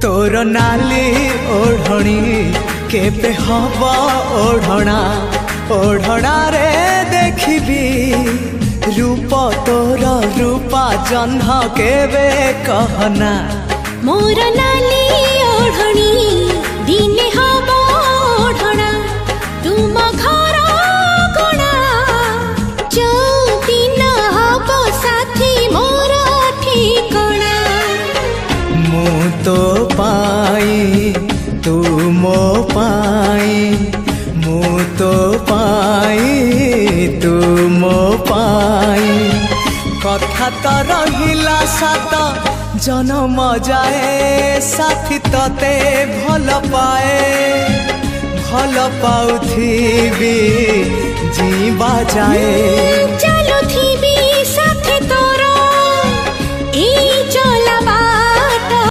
तोर नाली ओढ़णी केबे हब ओढ़णा ओढ़णा रे देखबी रूप तोर रूपा जन्ह केबे कहना मोर नाली ओढ़णी दिने हब ओढ़णा तुम घर कोणा चौदिन हब साथी मोर ठिकणा मु तो पाई तू मो पाई मु तो पाई तू मो पाई कथा तो रहिला सात जनम जाए साथी तते भल पाए भल पाउथिबी जीवा जाए।